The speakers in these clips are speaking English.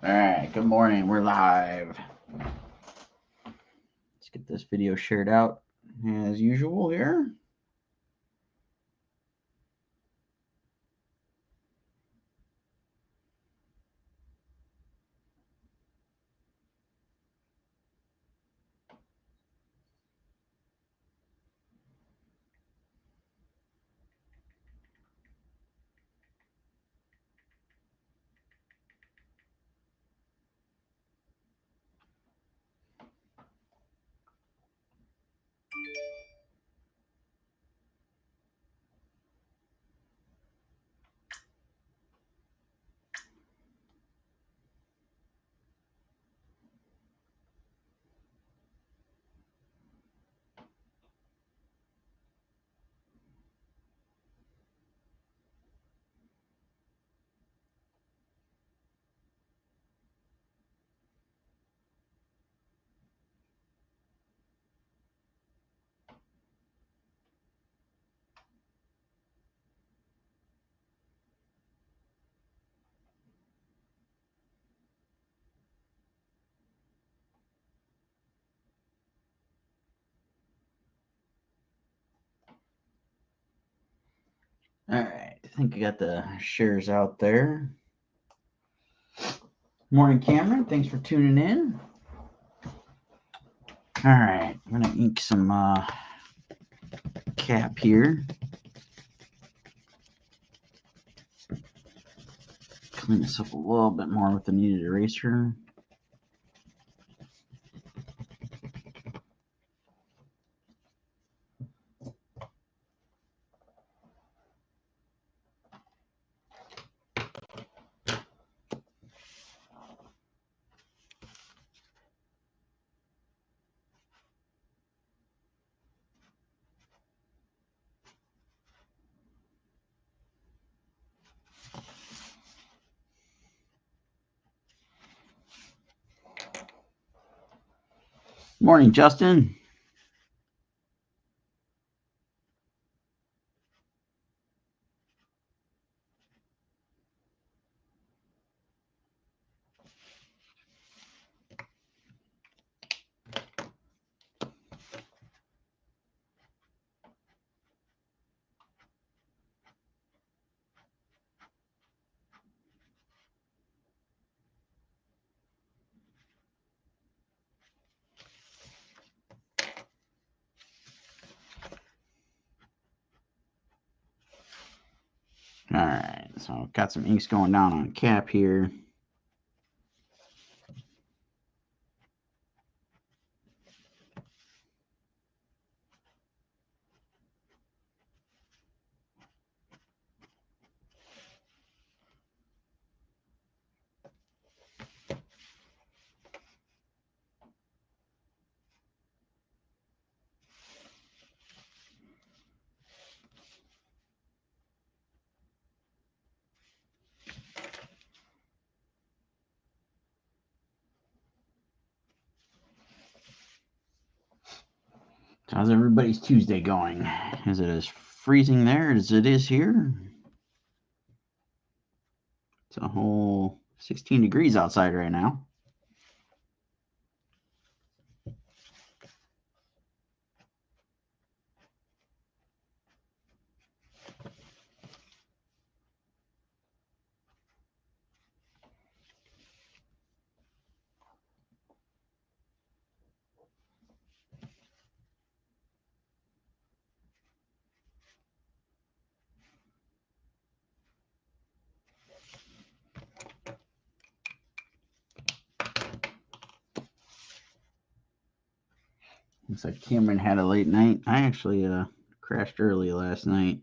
All right, good morning. We're live. Let's get this video shared out as usual here. All right, I think I got the shares out there. Morning, Cameron. Thanks for tuning in. All right, I'm gonna ink some cap here. Clean this up a little bit more with the kneaded eraser. Morning, Justin. All right, so got some inks going down on cap here. How's everybody's Tuesday going? Is it as freezing there as it is here? It's a whole 16 degrees outside right now. Looks like Cameron had a late night. I actually crashed early last night.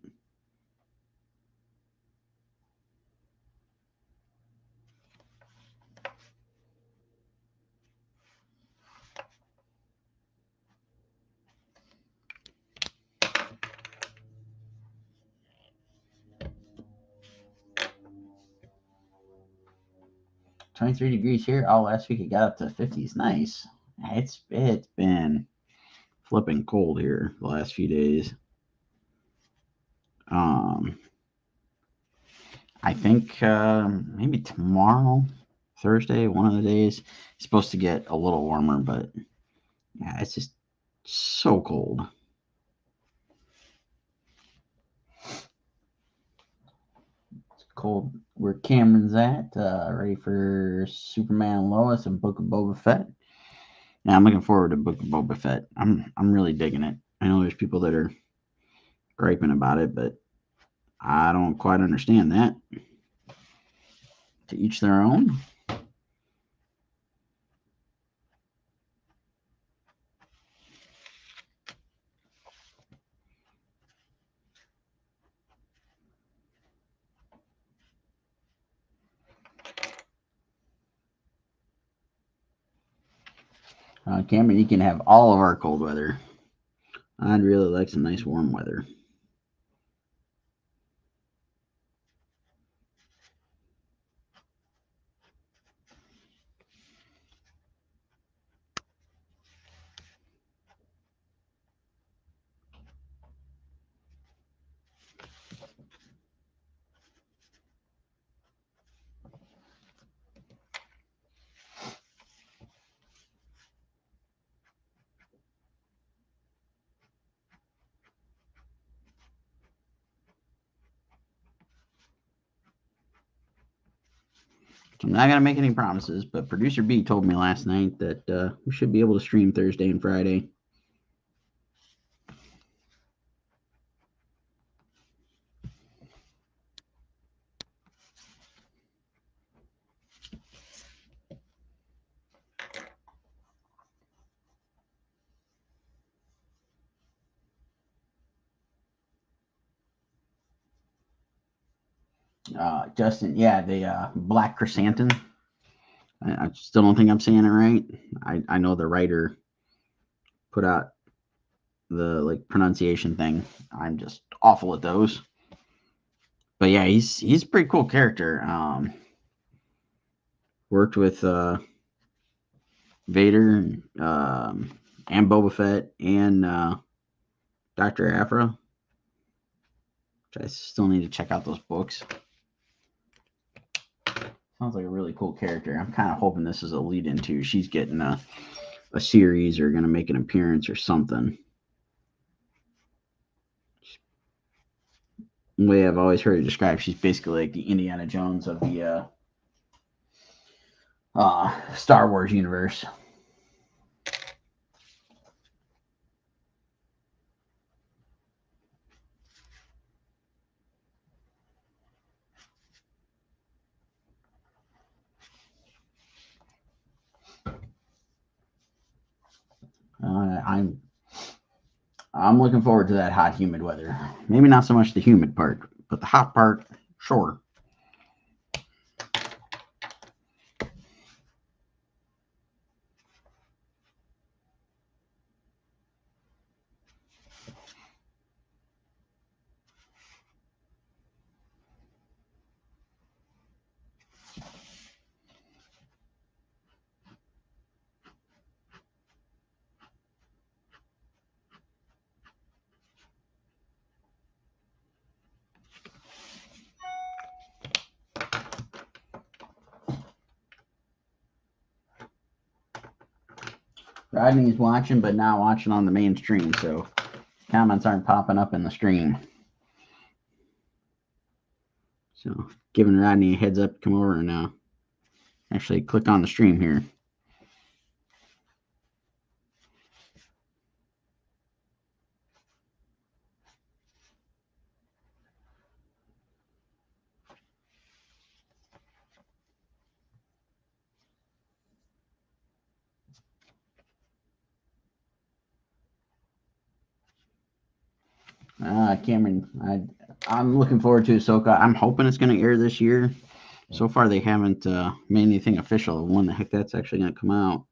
"23 degrees here. Oh, last week it got up to 50s. Nice. It's been flipping cold here the last few days. I think maybe tomorrow Thursday, one of the days. It's supposed to get a little warmer, but yeah, it's just so cold. It's cold where Cameron's at. Ready for Superman and Lois and Book of Boba Fett. Yeah, I'm looking forward to Book of Boba Fett. I'm really digging it. I know there's people that are griping about it, but I don't quite understand that. To each their own. Cameron, you can have all of our cold weather. I'd really like some nice warm weather. I'm not going to make any promises, but producer B told me last night that we should be able to stream Thursday and Friday. Justin, yeah, the Black Chrysanthemum. I still don't think I'm saying it right. I know the writer put out the like pronunciation thing. I'm just awful at those. But yeah, he's a pretty cool character. Worked with Vader and Boba Fett and Dr. Aphra. Which I still need to check out those books. Sounds like a really cool character. I'm kind of hoping this is a lead into she's getting a series or going to make an appearance or something. The way I've always heard it described, she's basically like the Indiana Jones of the Star Wars universe. I'm looking forward to that hot, humid weather. Maybe not so much the humid part, but the hot part, sure. Rodney's watching, but not watching on the main stream, so comments aren't popping up in the stream. So giving Rodney a heads up to come over and actually click on the stream here. Cameron, I'm looking forward to Ahsoka. I'm hoping it's going to air this year. So far, they haven't made anything official. When the heck that's actually going to come out?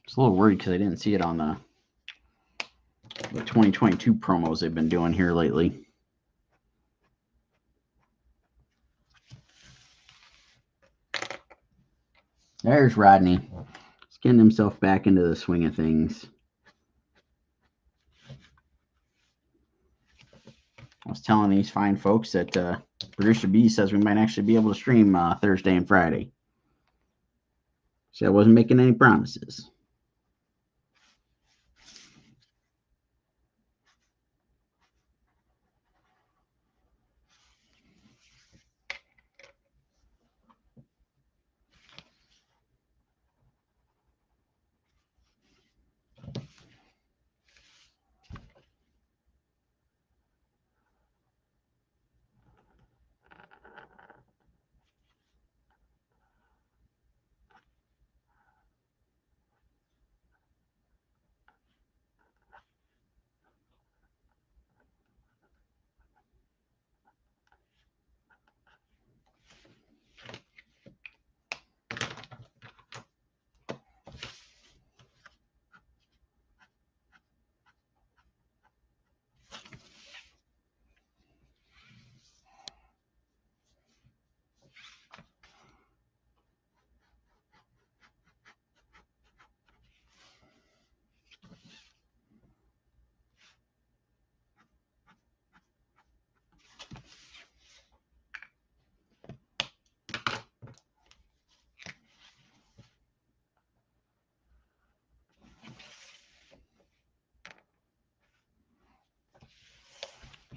It's a little worried because I didn't see it on the 2022 promos they've been doing here lately. There's Rodney. getting himself back into the swing of things. I was telling these fine folks that Producer B says we might actually be able to stream Thursday and Friday. See, I wasn't making any promises.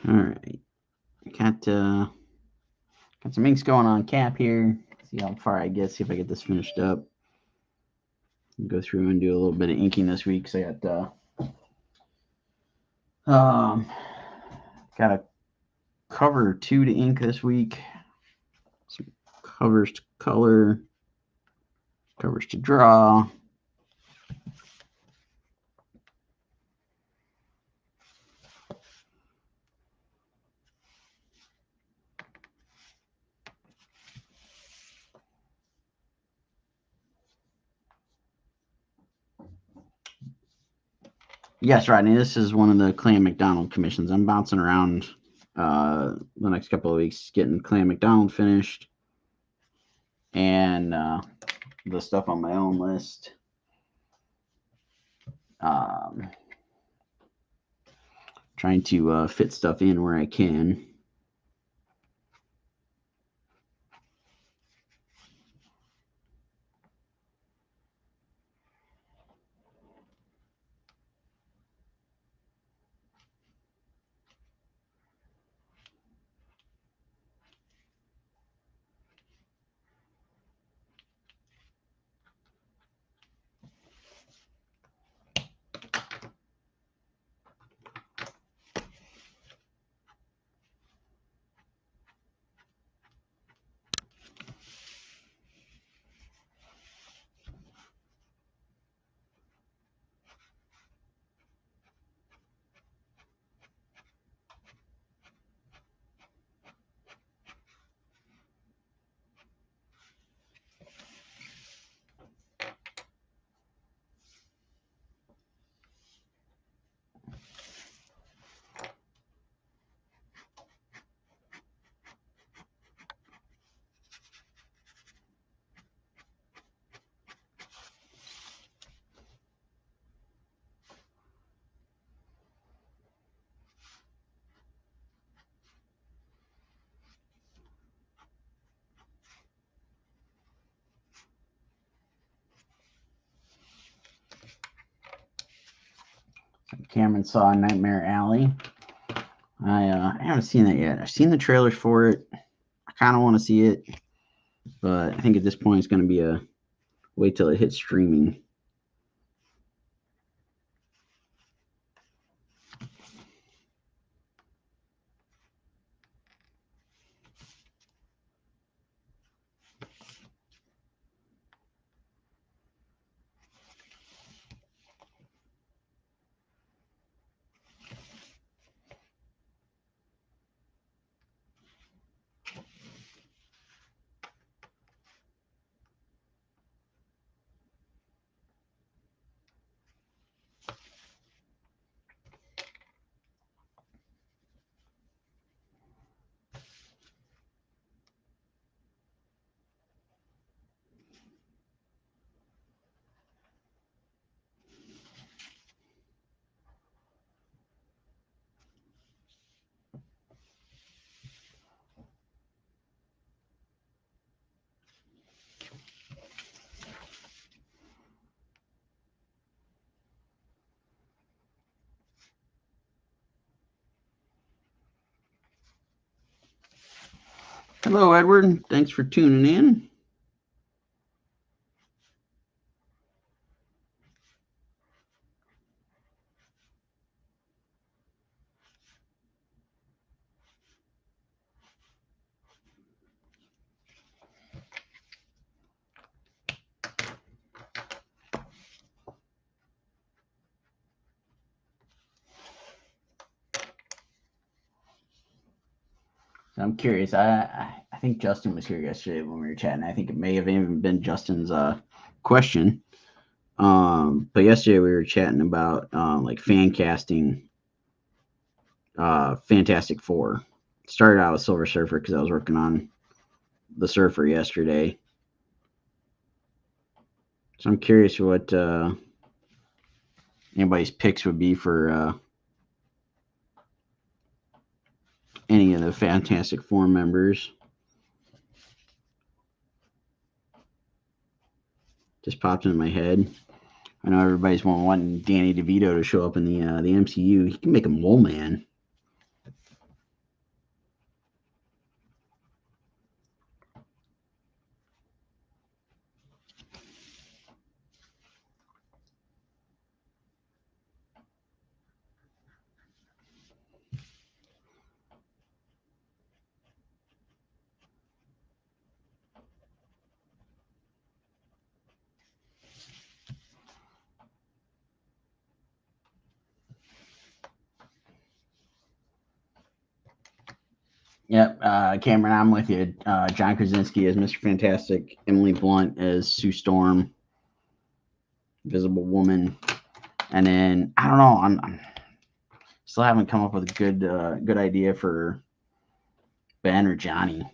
All right, got some inks going on cap here. See how far I get. See if I get this finished up. Go through and do a little bit of inking this week. So I got a cover 2 to ink this week. Some covers to color, covers to draw. Yes, Rodney, this is one of the Clam McDonald commissions. I'm bouncing around the next couple of weeks getting Clam McDonald finished and the stuff on my own list. Trying to fit stuff in where I can. Cameron saw Nightmare Alley. I haven't seen that yet. I've seen the trailers for it. I kind of want to see it, but I think at this point it's going to be a wait till it hits streaming. Hello, Edward. Thanks for tuning in. So I'm curious. I think Justin was here yesterday when we were chatting. I think it may have even been Justin's question. But yesterday we were chatting about like fan casting Fantastic Four. Started out with Silver Surfer because I was working on the Surfer yesterday. So I'm curious what anybody's picks would be for any of the Fantastic Four members. Just popped into my head. I know everybody's wanting Danny DeVito to show up in the MCU. He can make him Mole Man. Yep, Cameron, I'm with you. John Krasinski as Mr. Fantastic, Emily Blunt as Sue Storm, Invisible Woman, and then I don't know. I'm still haven't come up with a good idea for Ben or Johnny.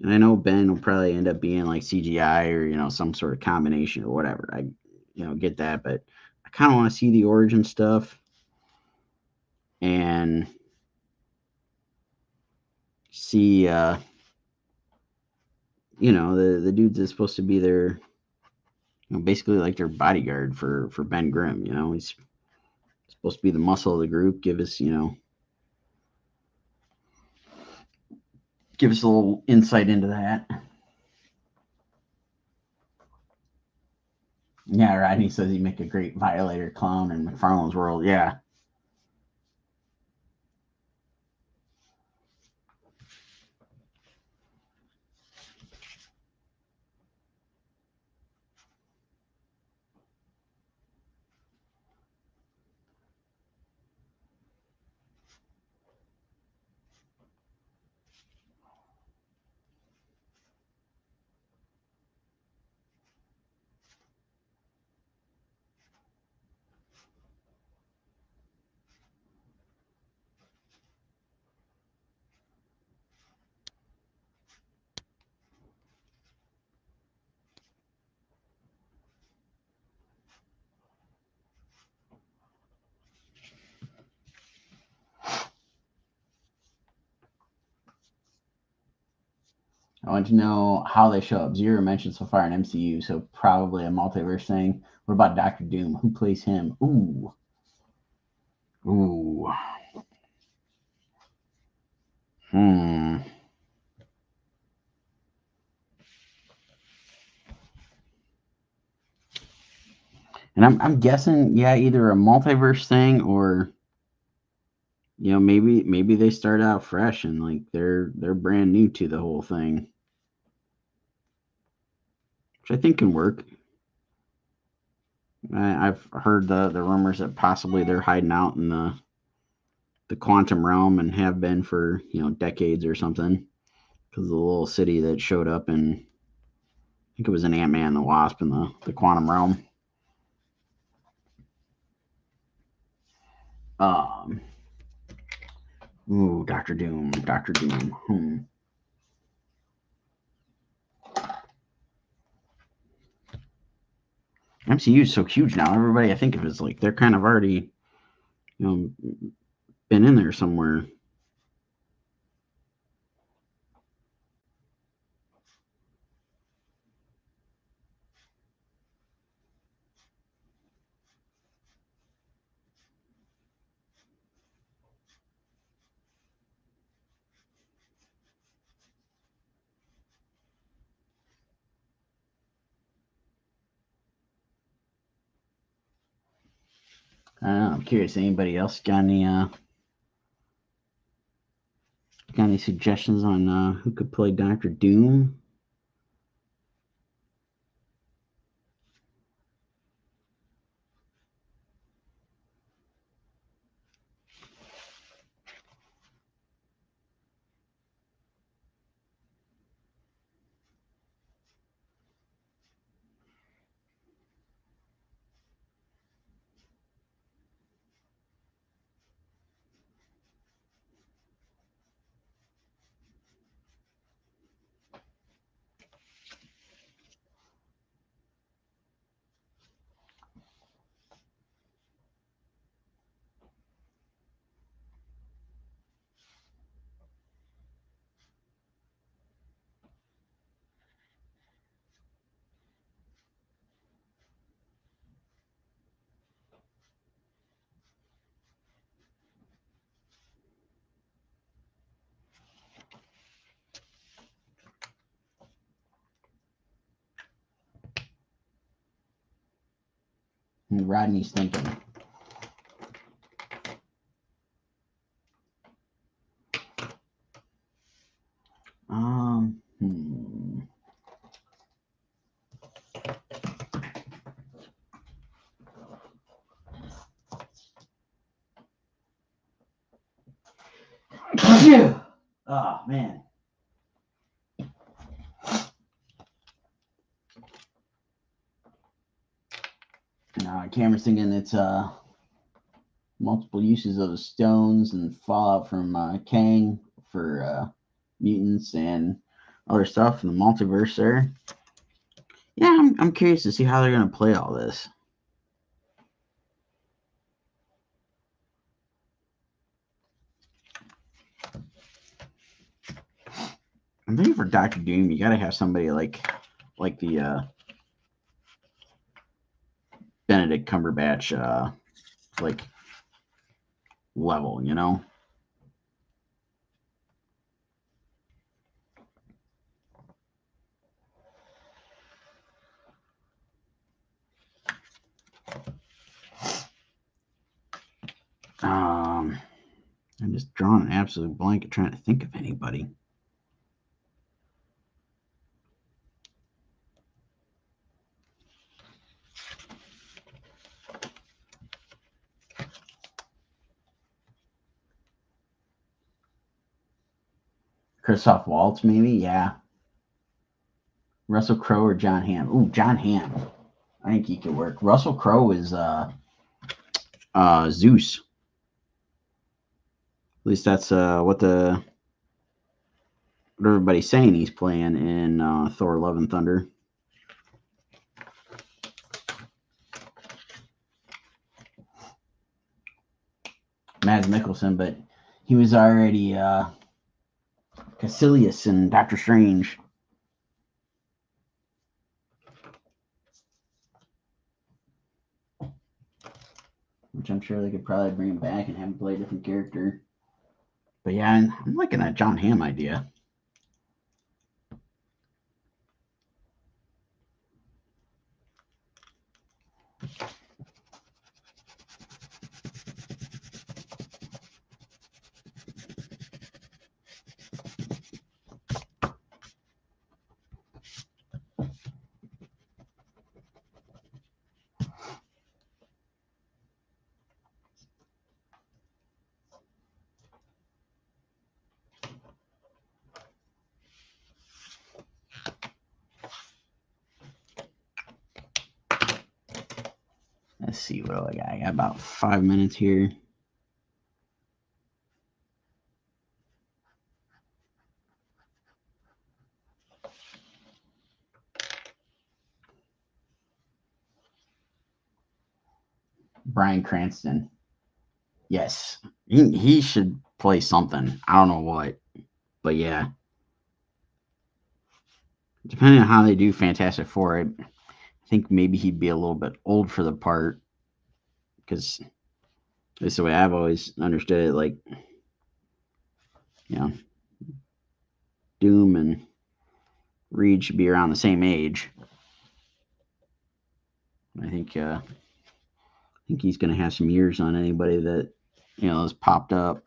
And I know Ben will probably end up being like CGI or some sort of combination or whatever. I get that, but I kind of want to see the origin stuff and see the dude that's supposed to be their basically like their bodyguard for Ben Grimm. He's supposed to be the muscle of the group. Give us a little insight into that. Yeah, Rodney says he'd make a great Violator clone in McFarlane's world. Yeah. I want to know how they show up. Zero mentioned so far in MCU, so probably a multiverse thing. What about Doctor Doom? Who plays him? Ooh. Ooh. Hmm. And I'm guessing, yeah, either a multiverse thing or maybe they start out fresh and like they're brand new to the whole thing, which I think can work. I've heard the rumors that possibly they're hiding out in the quantum realm and have been for decades or something because of the little city that showed up in, I think it was an Ant-Man and the Wasp in the quantum realm. Um, ooh, Doctor Doom, Doctor Doom. MCU is so huge now. Everybody, I think it was like they're kind of already, you know, been in there somewhere. I don't know. I'm curious. Anybody else got any suggestions on who could play Doctor Doom? Rodney's thinking. Oh man. Cameron's thinking it's multiple uses of the stones and fallout from Kang for mutants and other stuff in the multiverse there. Yeah, I'm curious to see how they're going to play all this. I'm thinking for Doctor Doom, you got to have somebody like the Benedict Cumberbatch like level, you know? I'm just drawing an absolute blank and trying to think of anybody. Christoph Waltz, maybe? Yeah. Russell Crowe or John Hamm? Ooh, John Hamm. I think he could work. Russell Crowe is Zeus. At least that's what everybody's saying he's playing in Thor: Love and Thunder. Mads Mikkelsen, but he was already Caecilius in Doctor Strange. Which I'm sure they could probably bring him back and have him play a different character. But yeah, I'm liking that John Hamm idea. Let's see what do I got. I got about 5 minutes here. Bryan Cranston. Yes. He should play something. I don't know what. But yeah. Depending on how they do Fantastic Four, I think maybe he'd be a little bit old for the part. Because that's the way I've always understood it. Like, you know, Doom and Reed should be around the same age. I think think he's going to have some years on anybody that, has popped up.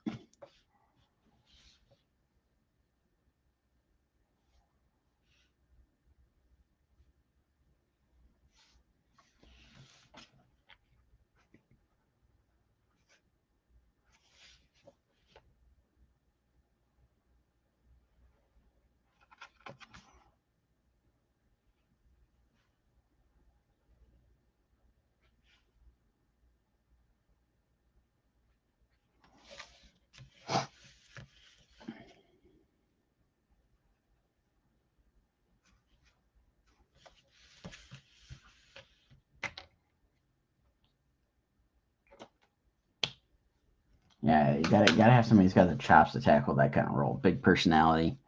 Yeah, you gotta have somebody who's got the chops to tackle that kind of role. Big personality,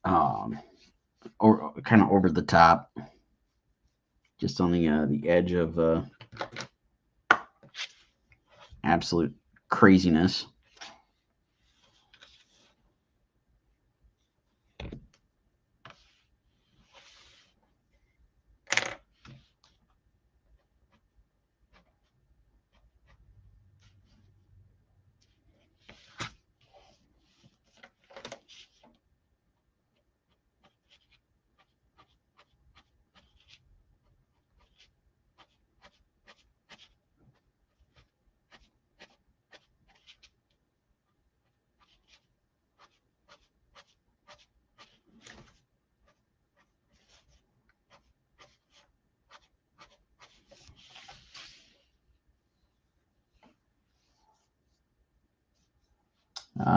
or kind of over the top, just on the edge of absolute craziness.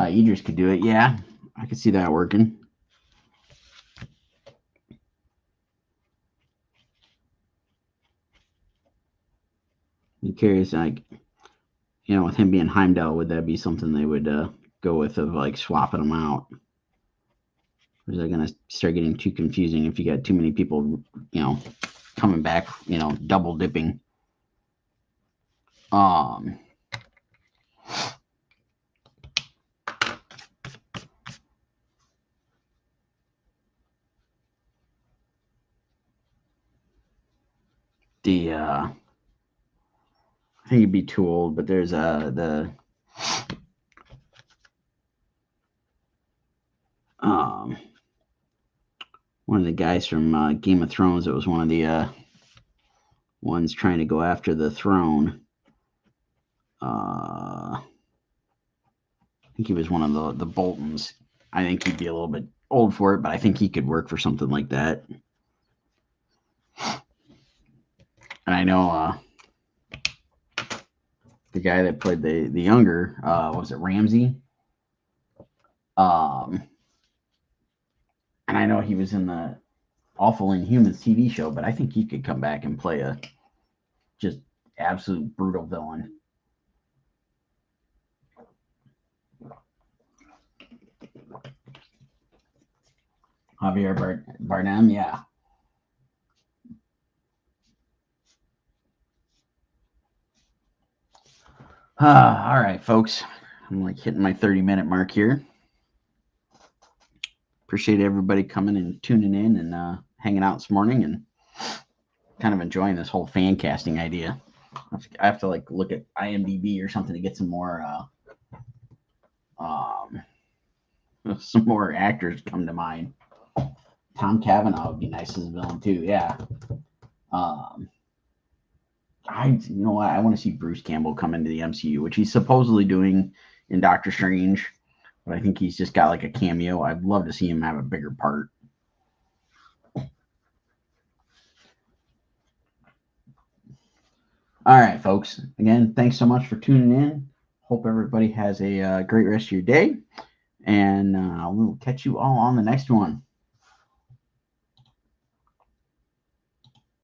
Idris could do it. Yeah, I could see that working. I'm curious, like, with him being Heimdall, would that be something they would go with of like swapping them out? Or is that going to start getting too confusing if you got too many people, coming back, double dipping? Um, I think he'd be too old, but there's one of the guys from Game of Thrones that was one of the ones trying to go after the throne. I think he was one of the Boltons. I think he'd be a little bit old for it, but I think he could work for something like that. And I know the guy that played the younger, was it Ramsey? And I know he was in the Awful Inhumans TV show, but I think he could come back and play a just absolute brutal villain. Javier Bardem, yeah. All right, folks. I'm like hitting my 30-minute mark here. Appreciate everybody coming and tuning in and hanging out this morning and kind of enjoying this whole fan casting idea. I have to like look at IMDb or something to get some more actors come to mind. Tom Cavanaugh would be nice as a villain too. Yeah. I want to see Bruce Campbell come into the MCU, which he's supposedly doing in Doctor Strange, but I think he's just got like a cameo. I'd love to see him have a bigger part. All right, folks. Again, thanks so much for tuning in. Hope everybody has a great rest of your day, and we'll catch you all on the next one.